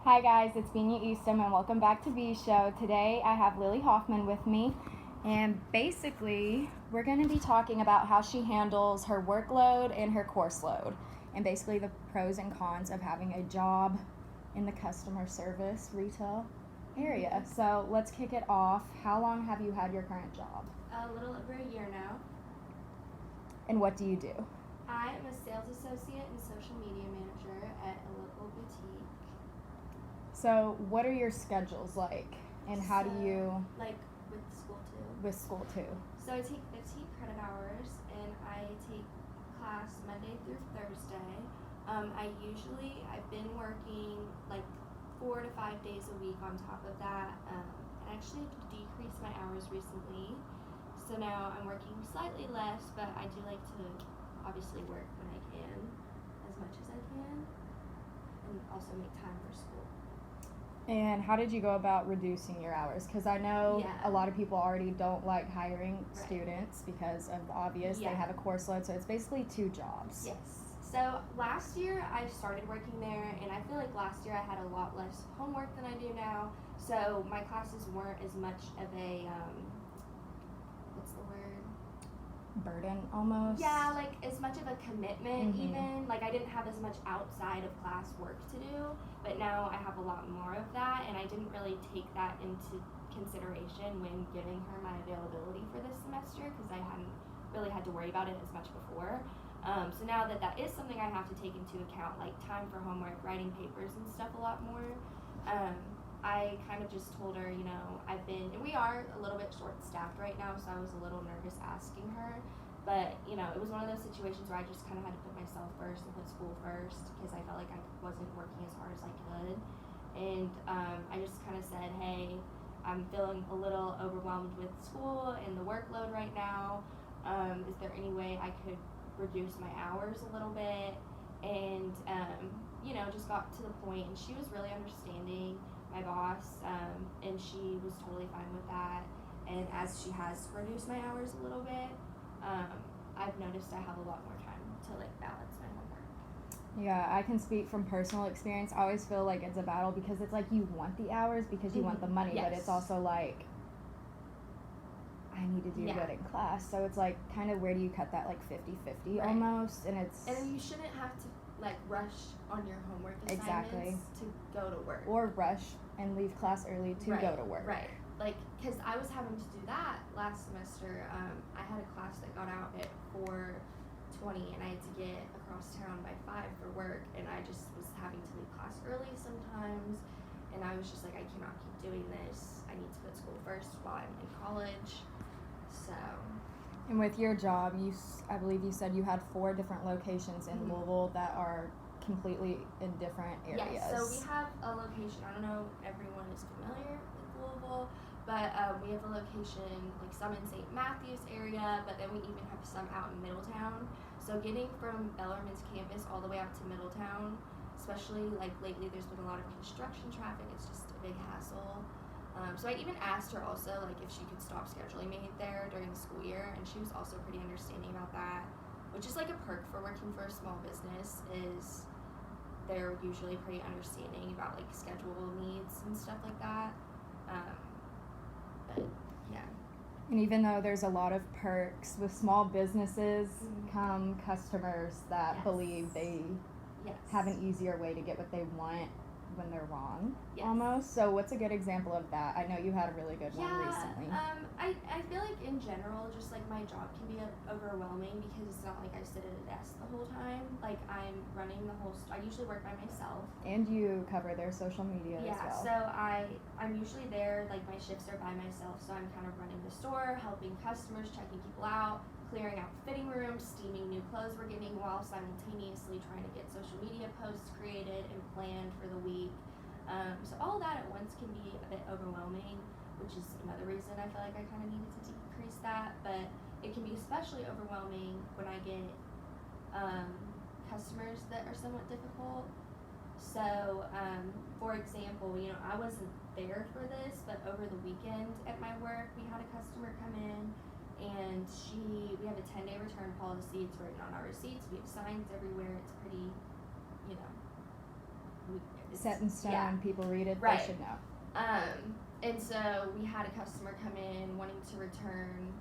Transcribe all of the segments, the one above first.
Hi guys, it's Bienja Eastham and welcome back to B's Show. Today I have Lily Hoffman with me, and basically we're going to be talking about how she handles her workload and her course load, and basically the pros and cons of having a job in the customer service retail area. So let's kick it off. How long have you had your current job? A little over a year now. And what do you do? I am a sales associate and social media manager at a local boutique. So what are your schedules like, and how do you Like with school too? with school too? So I take 15 credit hours and I take class Monday through Thursday. I've been working like 4 to 5 days a week on top of that. I actually decreased my hours recently. So now I'm working slightly less, but I do like to obviously work when I can, as much as I can, and also make time for school. And how did you go about reducing your hours? Because I know a lot of people already don't like hiring students because of the obvious. They have a course load, so it's basically 2 jobs. Yes. So last year I started working there, and I feel like last year I had a lot less homework than I do now. So my classes weren't as much of a what's the word? Burden almost. Yeah, like as much of a commitment even. Like I didn't have as much outside of class work to do, but now I have a lot more of that, and I didn't really take that into consideration when giving her my availability for this semester because I hadn't really had to worry about it as much before. So now that is something I have to take into account, like time for homework, writing papers and stuff a lot more. I kind of just told her, and we are a little bit short-staffed right now, so I was a little nervous asking her. But, it was one of those situations where I just kind of had to put myself first and put school first because I felt like I wasn't working as hard as I could. And I just kind of said, hey, I'm feeling a little overwhelmed with school and the workload right now. Is there any way I could reduce my hours a little bit? And, just got to the point, and she was really understanding, my boss, and she was totally fine with that. And as she has reduced my hours a little bit, I've noticed I have a lot more time to balance my homework. Yeah, I can speak from personal experience. I always feel like it's a battle because it's like you want the hours because you want the money, but it's also like I need to do good in class. So it's like kind of where do you cut that 50-50 almost, and you shouldn't have to rush on your homework assignments to go to work. Or rush and leave class early to go to work. Right. Because I was having to do that last semester. I had a class that got out at 4:20, and I had to get across town by 5 for work, and I just was having to leave class early sometimes, and I was just like, I cannot keep doing this. I need to put school first while I'm in college. So. And with your job, I believe you said you had 4 different locations in Louisville that are completely in different areas. Yes, so we have a location. I don't know if everyone is familiar with Louisville, but we have a location, some in St. Matthews area, but then we even have some out in Middletown. So getting from Bellarmine's campus all the way out to Middletown, especially lately there's been a lot of construction traffic, it's just a big hassle. So I even asked her also if she could stop scheduling me there during the school year, and she was also pretty understanding about that, which is a perk for working for a small business is they're usually pretty understanding about schedule needs and stuff like that. But yeah. And even though there's a lot of perks with small businesses, come customers that believe they have an easier way to get what they want when they're wrong, almost. So what's a good example of that? I know you had a really good one recently. I feel like in general, just my job can be overwhelming because it's not I sit at a desk the whole time. I'm running the whole. I usually work by myself. And you cover their social media as well. Yeah, so I'm usually there. My shifts are by myself, so I'm kind of running the store, helping customers, checking people out, clearing out fitting rooms, steaming new clothes we're getting while simultaneously trying to get social media posts created and planned for the week. So all that at once can be a bit overwhelming, which is another reason I feel like I kind of needed to decrease that. But it can be especially overwhelming when I get customers that are somewhat difficult. So, for example, I wasn't there for this, but over the weekend at my work, we had a customer come in, and we have a 10-day return policy. It's written on our receipts. We have signs everywhere. It's pretty, set in stone. Yeah. People read it, Right. they should know. And so we had a customer come in wanting to return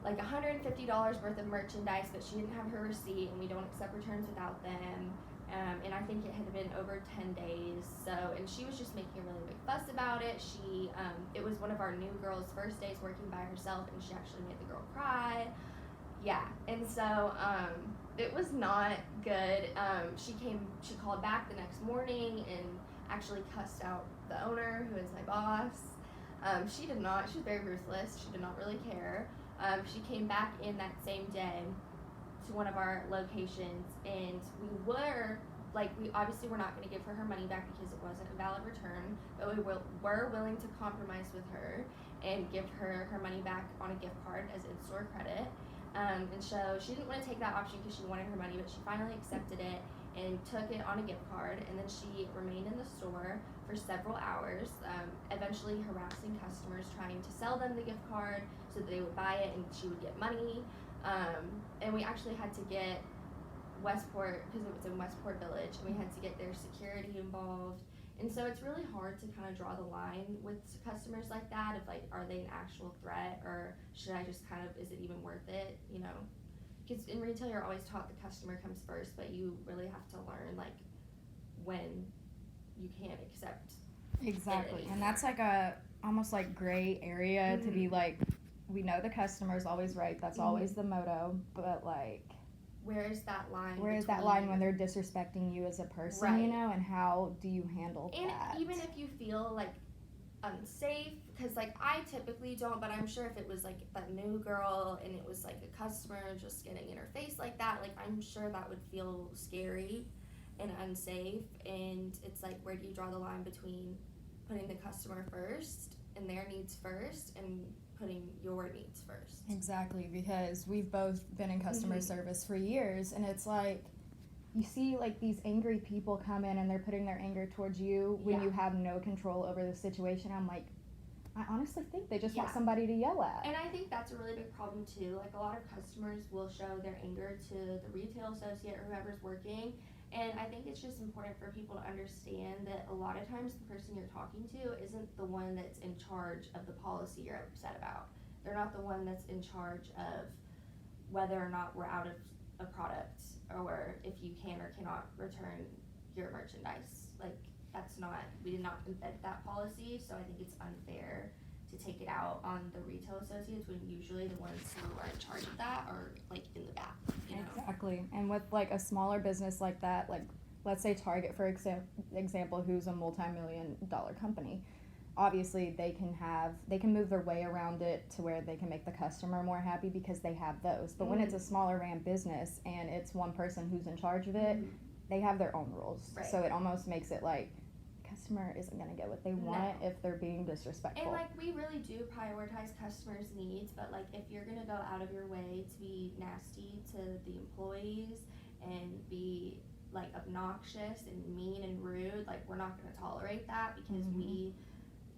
like $150 worth of merchandise, but she didn't have her receipt, and we don't accept returns without them. And I think it had been over 10 days. So, and she was just making a really big fuss about it. It was one of our new girls' first days working by herself, and she actually made the girl cry. Yeah, and so it was not good. She called back the next morning and actually cussed out the owner, who is my boss. She was very ruthless. She did not really care. She came back in that same day to one of our locations, and we obviously were not going to give her money back because it wasn't a valid return, but we were willing to compromise with her and give her money back on a gift card as in-store credit. And so she didn't want to take that option because she wanted her money, but she finally accepted it and took it on a gift card, and then she remained in the store for several hours, eventually harassing customers, trying to sell them the gift card so that they would buy it and she would get money. And we actually had to get Westport, because it was in Westport Village, and we had to get their security involved. And so it's really hard to kind of draw the line with customers like that of like, are they an actual threat, or should I just is it even worth it, you know? Because in retail you're always taught the customer comes first, but you really have to learn like when you can't accept Exactly. And that's like a almost like gray area to be like, we know the customer's always right, that's always the motto, but like, where is that line? Where is that line when they're disrespecting you as a person, right. You know, and how do you handle and that? And even if you feel like unsafe, because like I typically don't, but I'm sure if it was like that new girl and it was like a customer just getting in her face like that, like I'm sure that would feel scary and unsafe. And it's like, where do you draw the line between putting the customer first and their needs first and putting your needs first? Exactly, because we've both been in customer service for years, and it's like you see like these angry people come in and they're putting their anger towards you when you have no control over the situation. I'm like, I honestly think they just want somebody to yell at. And I think that's a really big problem too. Like a lot of customers will show their anger to the retail associate or whoever's working. And I think it's just important for people to understand that a lot of times the person you're talking to isn't the one that's in charge of the policy you're upset about. They're not the one that's in charge of whether or not we're out of a product, or if you can or cannot return your merchandise. Like we did not embed that policy, so I think it's unfair to take it out on the retail associates when usually the ones who are in charge of that are like in the back, you know? Exactly. And with like a smaller business like that, like let's say Target for example, who's a multi-million-dollar company, obviously they can move their way around it to where they can make the customer more happy because they have those. But when it's a smaller ran business and it's one person who's in charge of it, they have their own rules. Right. So it almost makes it like customer isn't going to get what they want if they're being disrespectful. And like we really do prioritize customers' needs, but like if you're going to go out of your way to be nasty to the employees and be like obnoxious and mean and rude, like we're not going to tolerate that, because we,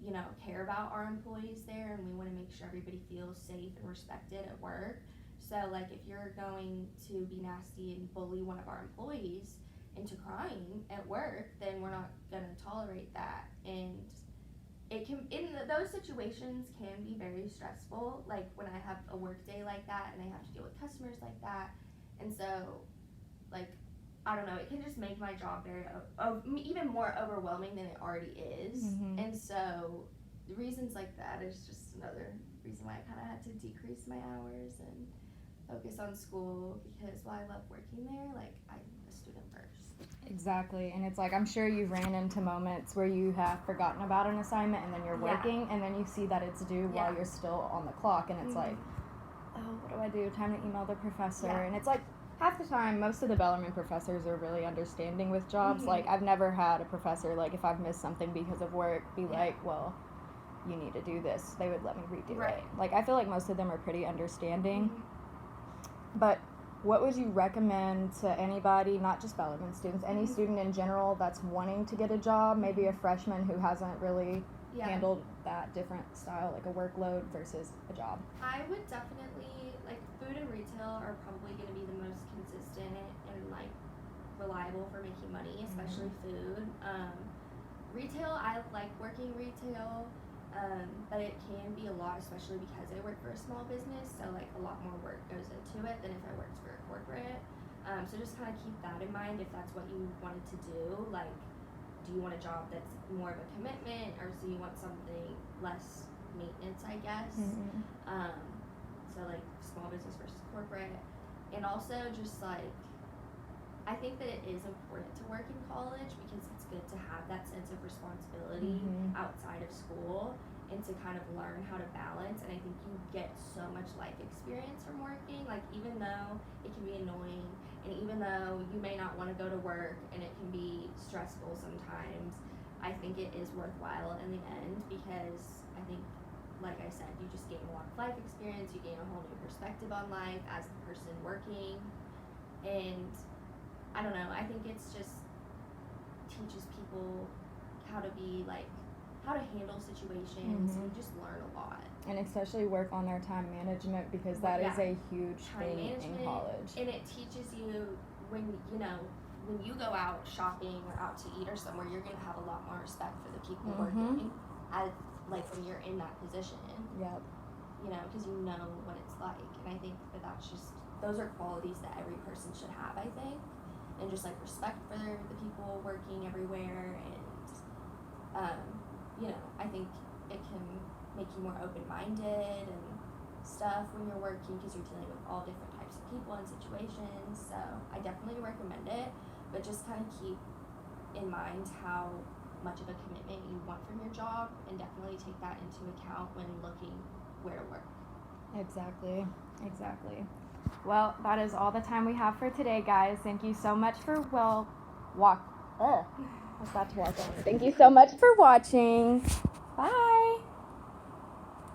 you know, care about our employees there and we want to make sure everybody feels safe and respected at work. So like if you're going to be nasty and bully one of our employees into crying at work, then we're not going to tolerate that. And it can, those situations can be very stressful, like when I have a work day like that and I have to deal with customers like that. And so like I don't know, it can just make my job very even more overwhelming than it already is. And so the reasons like that is just another reason why I kind of had to decrease my hours and focus on school, because while I love working there, like I'm a student first. Exactly. And it's like, I'm sure you've ran into moments where you have forgotten about an assignment and then you're working and then you see that it's due while you're still on the clock, and it's like, oh, what do I do? Time to email the professor. And it's like, half the time, most of the Bellarmine professors are really understanding with jobs. Like, I've never had a professor, like, if I've missed something because of work, be like, well, you need to do this. They would let me redo it. Like, I feel like most of them are pretty understanding. But what would you recommend to anybody, not just Bellarmine students, any student in general that's wanting to get a job, maybe a freshman who hasn't really handled that different style, like a workload versus a job? I would definitely, like, food and retail are probably going to be the most consistent and like reliable for making money, especially food. Retail, I like working retail, but it can be a lot, especially because I work for a small business, so like a lot more work goes into it than if I worked for a corporate. So just kind of keep that in mind if that's what you wanted to do. Like, do you want a job that's more of a commitment, or do you want something less maintenance, I guess? So like small business versus corporate. And also just like, I think that it is important to work in college because it's good to have that sense of responsibility outside of school and to kind of learn how to balance. And I think you get so much life experience from working. Like, even though it can be annoying and even though you may not want to go to work and it can be stressful sometimes, I think it is worthwhile in the end because I think, like I said, you just gain a lot of life experience, you gain a whole new perspective on life as the person working, and I don't know, I think it's just teaches people how to be like, how to handle situations, and you just learn a lot. And especially work on their time management because that is a huge thing in college. And it teaches you when you go out shopping or out to eat or somewhere, you're going to have a lot more respect for the people working as like when you're in that position. Yep. You know, because you know what it's like. And I think that that's just, those are qualities that every person should have, I think. And just like respect for the people working everywhere. And, you know, I think it can make you more open-minded and stuff when you're working because you're dealing with all different types of people and situations. So I definitely recommend it, but just kind of keep in mind how much of a commitment you want from your job, and definitely take that into account when looking where to work. Exactly. Well, that is all the time we have for today, guys. Thank you so much for Thank you so much for watching. Bye.